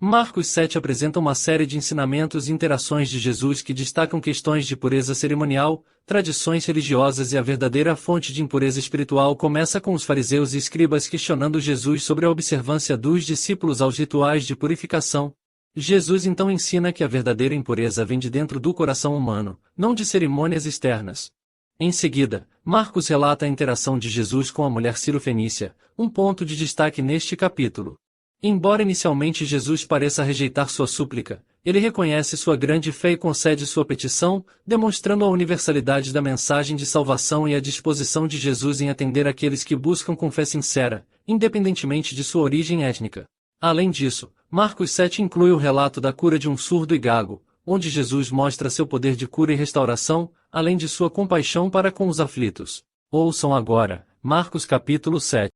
Marcos 7 apresenta uma série de ensinamentos e interações de Jesus que destacam questões de pureza cerimonial, tradições religiosas e a verdadeira fonte de impureza espiritual. Começa com os fariseus e escribas questionando Jesus sobre a observância dos discípulos aos rituais de purificação. Jesus então ensina que a verdadeira impureza vem de dentro do coração humano, não de cerimônias externas. Em seguida, Marcos relata a interação de Jesus com a mulher cirofenícia, um ponto de destaque neste capítulo. Embora inicialmente Jesus pareça rejeitar sua súplica, ele reconhece sua grande fé e concede sua petição, demonstrando a universalidade da mensagem de salvação e a disposição de Jesus em atender aqueles que buscam com fé sincera, independentemente de sua origem étnica. Além disso, Marcos 7 inclui o relato da cura de um surdo e gago, onde Jesus mostra seu poder de cura e restauração, além de sua compaixão para com os aflitos. Ouçam agora, Marcos capítulo 7.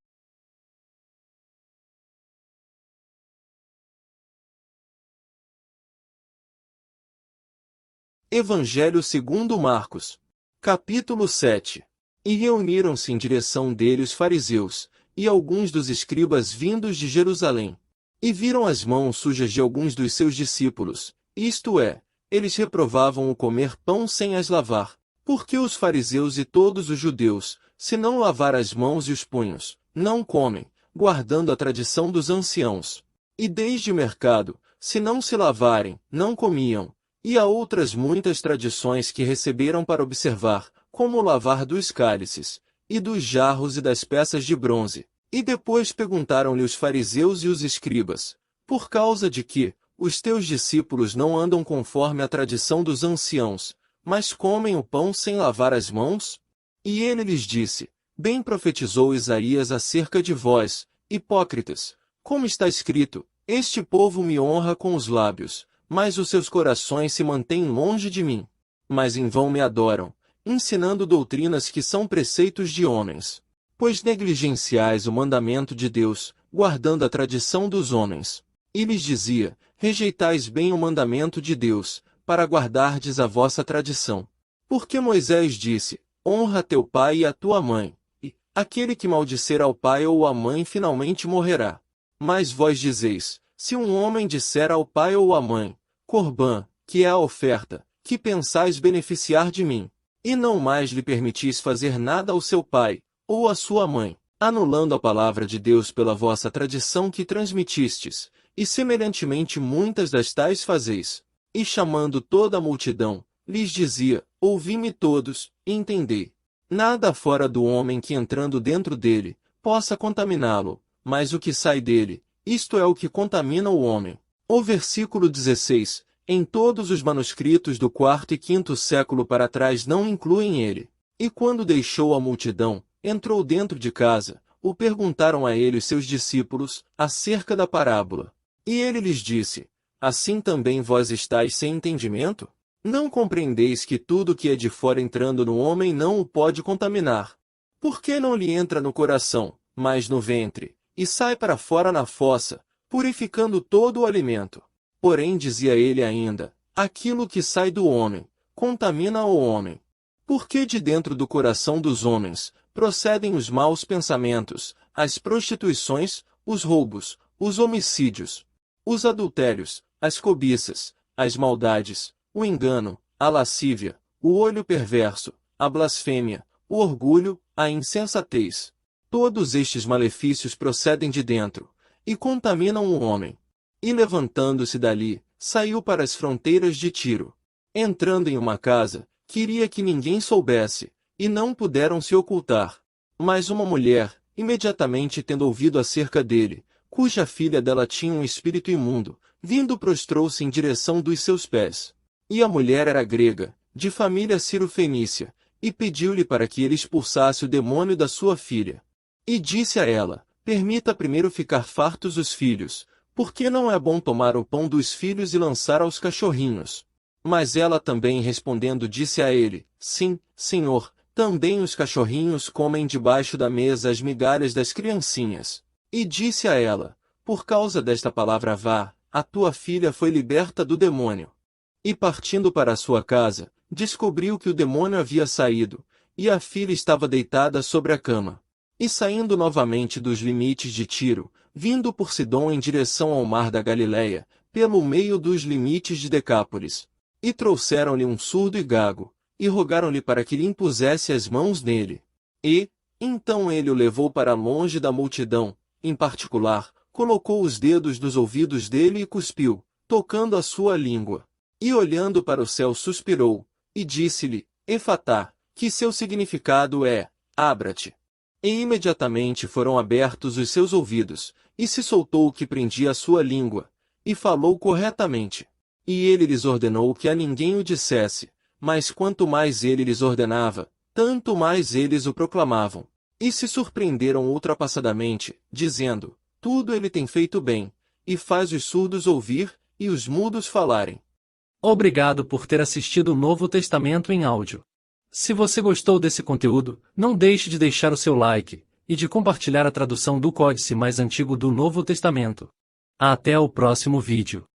Evangelho segundo Marcos, capítulo 7. E reuniram-se em direção dele os fariseus, e alguns dos escribas vindos de Jerusalém. E viram as mãos sujas de alguns dos seus discípulos, isto é, eles reprovavam o comer pão sem as lavar. Porque os fariseus e todos os judeus, se não lavar as mãos e os punhos, não comem, guardando a tradição dos anciãos. E desde o mercado, se não se lavarem, não comiam. E há outras muitas tradições que receberam para observar, como o lavar dos cálices, e dos jarros e das peças de bronze. E depois perguntaram-lhe os fariseus e os escribas, por causa de que os teus discípulos não andam conforme a tradição dos anciãos, mas comem o pão sem lavar as mãos? E ele lhes disse, bem profetizou Isaías acerca de vós, hipócritas, como está escrito, este povo me honra com os lábios, mas os seus corações se mantêm longe de mim. Mas em vão me adoram, ensinando doutrinas que são preceitos de homens. Pois negligenciais o mandamento de Deus, guardando a tradição dos homens. E lhes dizia, rejeitais bem o mandamento de Deus, para guardardes a vossa tradição. Porque Moisés disse, honra teu pai e a tua mãe, e aquele que maldizer ao pai ou à mãe finalmente morrerá. Mas vós dizeis, se um homem disser ao pai ou à mãe, Corbã, que é a oferta, que pensais beneficiar de mim, e não mais lhe permitis fazer nada ao seu pai, ou à sua mãe, anulando a palavra de Deus pela vossa tradição que transmitistes, e semelhantemente muitas das tais fazeis. E chamando toda a multidão, lhes dizia, ouvi-me todos, e entendei. Nada fora do homem que entrando dentro dele, possa contaminá-lo, mas o que sai dele, isto é o que contamina o homem. O versículo 16, em todos os manuscritos do quarto e quinto século para trás não incluem ele. E quando deixou a multidão, entrou dentro de casa, o perguntaram a ele os seus discípulos, acerca da parábola. E ele lhes disse, assim também vós estáis sem entendimento? Não compreendeis que tudo que é de fora entrando no homem não o pode contaminar? Por que não lhe entra no coração, mas no ventre, e sai para fora na fossa, purificando todo o alimento? Porém dizia ele ainda, aquilo que sai do homem, contamina o homem. Porque de dentro do coração dos homens, procedem os maus pensamentos, as prostituições, os roubos, os homicídios, os adultérios, as cobiças, as maldades, o engano, a lascívia, o olho perverso, a blasfêmia, o orgulho, a insensatez. Todos estes malefícios procedem de dentro, e contaminam o homem. E levantando-se dali, saiu para as fronteiras de Tiro. Entrando em uma casa, queria que ninguém soubesse, e não puderam se ocultar. Mas uma mulher, imediatamente tendo ouvido acerca dele, cuja filha dela tinha um espírito imundo, vindo prostrou-se em direção dos seus pés. E a mulher era grega, de família cirofenícia, e pediu-lhe para que ele expulsasse o demônio da sua filha. E disse a ela, permita primeiro ficar fartos os filhos, porque não é bom tomar o pão dos filhos e lançar aos cachorrinhos. Mas ela também respondendo disse a ele, sim, senhor, também os cachorrinhos comem debaixo da mesa as migalhas das criancinhas. E disse a ela, por causa desta palavra vá, a tua filha foi liberta do demônio. E partindo para a sua casa, descobriu que o demônio havia saído, e a filha estava deitada sobre a cama. E saindo novamente dos limites de Tiro, vindo por Sidom em direção ao mar da Galileia, pelo meio dos limites de Decápolis. E trouxeram-lhe um surdo e gago, e rogaram-lhe para que lhe impusesse as mãos nele. E, então ele o levou para longe da multidão, em particular, colocou os dedos nos ouvidos dele e cuspiu, tocando a sua língua. E olhando para o céu suspirou, e disse-lhe, Efatá, que seu significado é, abra-te. E imediatamente foram abertos os seus ouvidos, e se soltou o que prendia a sua língua, e falou corretamente. E ele lhes ordenou que a ninguém o dissesse, mas quanto mais ele lhes ordenava, tanto mais eles o proclamavam. E se surpreenderam ultrapassadamente, dizendo, tudo ele tem feito bem, e faz os surdos ouvir, e os mudos falarem. Obrigado por ter assistido o Novo Testamento em áudio. Se você gostou desse conteúdo, não deixe de deixar o seu like, e de compartilhar a tradução do Códice mais antigo do Novo Testamento. Até o próximo vídeo.